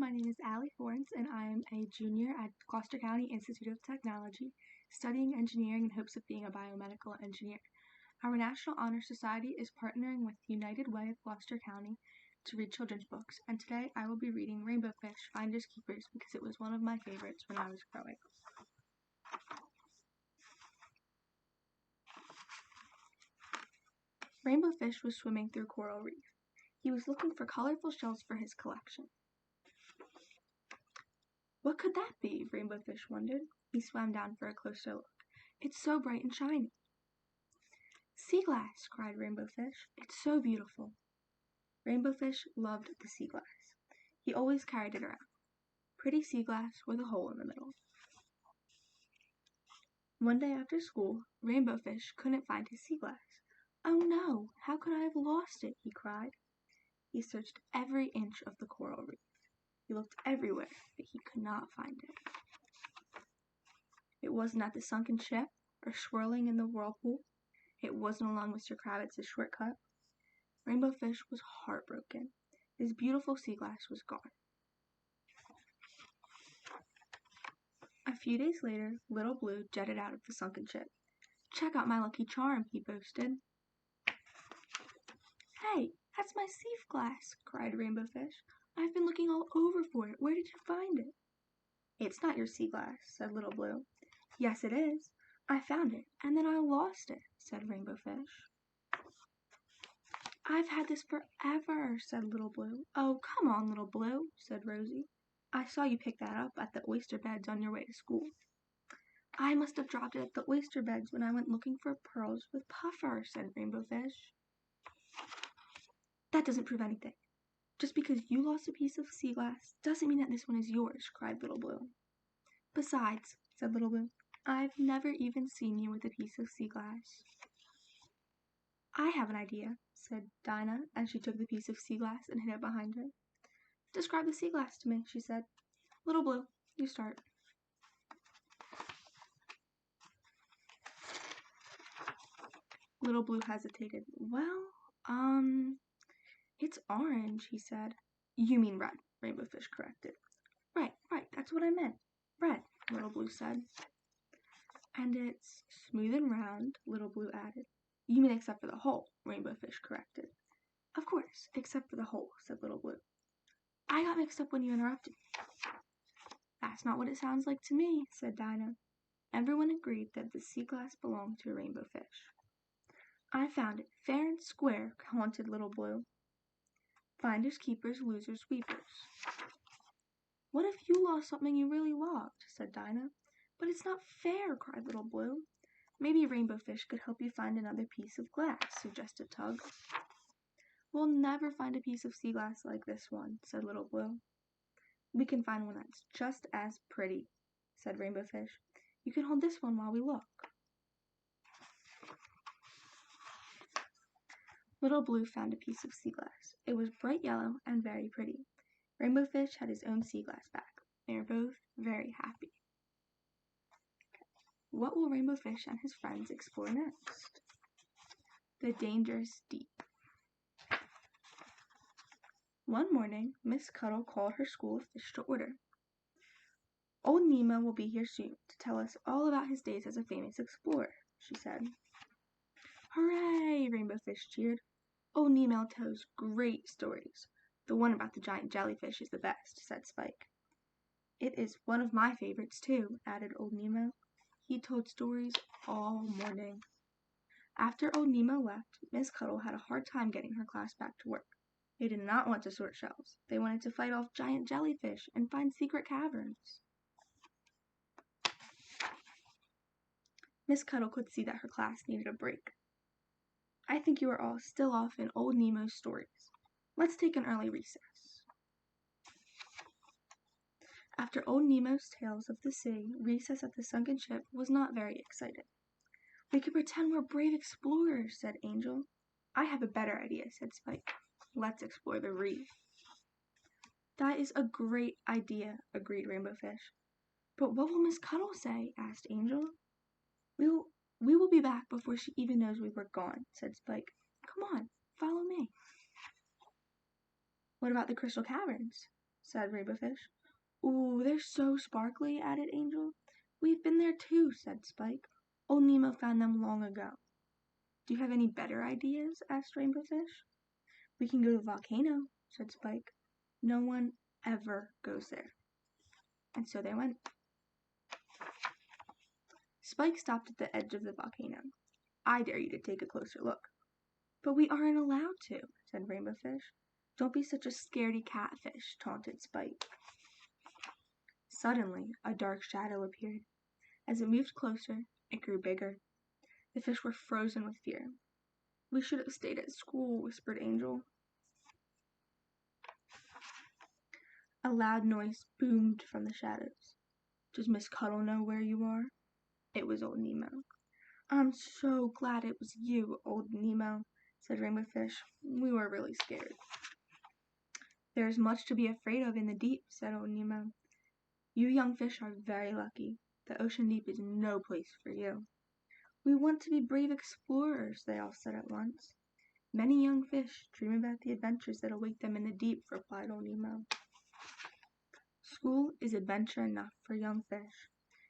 my name is Fornes, and I am a junior at Gloucester County Institute of Technology, studying engineering in hopes of being a biomedical engineer. Our National Honor Society is partnering with United Way of Gloucester County to read children's books, and today I will be reading Rainbow Fish, Finders Keepers because it was one of my favorites when I was growing up. Rainbow Fish was swimming through coral reef. He was looking for colorful shells for his collection. What could that be? Rainbow Fish wondered. He swam down for a closer look. It's so bright and shiny. Sea glass, cried Rainbow Fish. It's so beautiful. Rainbow Fish loved the sea glass. He always carried it around. Pretty sea glass with a hole in the middle. One day after school, Rainbow Fish couldn't find his sea glass. Oh no, how could I have lost it? He cried. He searched every inch of the coral reef. He looked everywhere, but he could not find it. It wasn't at the sunken ship or swirling in the whirlpool. It wasn't along Mr. Krabitz's shortcut. Rainbow Fish was heartbroken. His beautiful sea glass was gone. A few days later, Little Blue jetted out of the sunken ship. Check out my lucky charm, he boasted. Hey, that's my sea glass, cried Rainbow Fish. I've been looking all over for it. Where did you find it? It's not your sea glass, said Little Blue. Yes, it is. I found it, and then I lost it, said Rainbow Fish. I've had this forever, said Little Blue. Oh, come on, Little Blue, said Rosie. I saw you pick that up at the oyster beds on your way to school. I must have dropped it at the oyster beds when I went looking for pearls with Puffer, said Rainbow Fish. That doesn't prove anything. Just because you lost a piece of sea glass doesn't mean that this one is yours, cried Little Blue. Besides, said Little Blue, I've never even seen you with a piece of sea glass. I have an idea, said Dinah as she took the piece of sea glass and hid it behind her. Describe the sea glass to me, she said. Little Blue, you start. Little Blue hesitated. Well, it's orange, he said. You mean red, Rainbow Fish corrected. Right, that's what I meant. Red, Little Blue said. And it's smooth and round, Little Blue added. You mean except for the hole, Rainbow Fish corrected. Of course, except for the hole, said Little Blue. I got mixed up when you interrupted me. That's not what it sounds like to me, said Dinah. Everyone agreed that the sea glass belonged to a Rainbow Fish. I found it fair and square, haunted Little Blue. Finders, keepers, losers, weepers. What if you lost something you really loved, said Dinah. But it's not fair, cried Little Blue. Maybe Rainbow Fish could help you find another piece of glass, suggested Tug. We'll never find a piece of sea glass like this one, said Little Blue. We can find one that's just as pretty, said Rainbow Fish. You can hold this one while we look. Little Blue found a piece of sea glass. It was bright yellow and very pretty. Rainbow Fish had his own sea glass back. They were both very happy. What will Rainbow Fish and his friends explore next? The dangerous deep. One morning, Miss Cuddle called her school of fish to order. Old Nemo will be here soon to tell us all about his days as a famous explorer, she said. Hooray! Rainbow Fish cheered. Old Nemo tells great stories. The one about the giant jellyfish is the best, said Spike. It is one of my favorites, too, added Old Nemo. He told stories all morning. After Old Nemo left, Miss Cuddle had a hard time getting her class back to work. They did not want to sort shells. They wanted to fight off giant jellyfish and find secret caverns. Miss Cuddle could see that her class needed a break. I think you are all still off in Old Nemo's stories. Let's take an early recess. After Old Nemo's tales of the sea, recess at the sunken ship was not very exciting. We could pretend we're brave explorers, said Angel. I have a better idea, said Spike. Let's explore the reef. That is a great idea, agreed Rainbow Fish. But what will Miss Cuddle say? Asked Angel. We will be back before she even knows we were gone, said Spike. Come on, follow me. What about the crystal caverns? said Rainbowfish. Ooh, they're so sparkly, added Angel. We've been there too, said Spike. Old Nemo found them long ago. Do you have any better ideas? Asked Rainbowfish. We can go to the volcano, said Spike. No one ever goes there. And so they went. Spike stopped at the edge of the volcano. I dare you to take a closer look. But we aren't allowed to, said Rainbowfish. Don't be such a scaredy catfish, taunted Spike. Suddenly, a dark shadow appeared. As it moved closer, it grew bigger. The fish were frozen with fear. We should have stayed at school, whispered Angel. A loud noise boomed from the shadows. Does Miss Cuddle know where you are? It was old Nemo. I'm so glad it was you, old Nemo, said Rainbowfish. We were really scared. There's much to be afraid of in the deep, said old Nemo. You young fish are very lucky. The ocean deep is no place for you. We want to be brave explorers, they all said at once. Many young fish dream about the adventures that await them in the deep, replied old Nemo. School is adventure enough for young fish.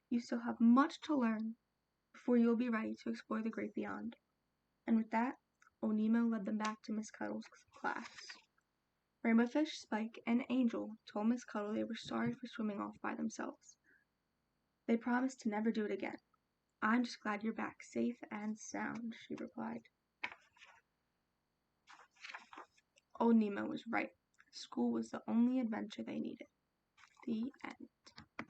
You still have much to learn before you will be ready to explore the great beyond. And with that, old Nemo led them back to Miss Cuddle's class. Rainbowfish, Spike, and Angel told Miss Cuddle they were sorry for swimming off by themselves. They promised to never do it again. I'm just glad you're back safe and sound, she replied. Old Nemo was right. School was the only adventure they needed. The end.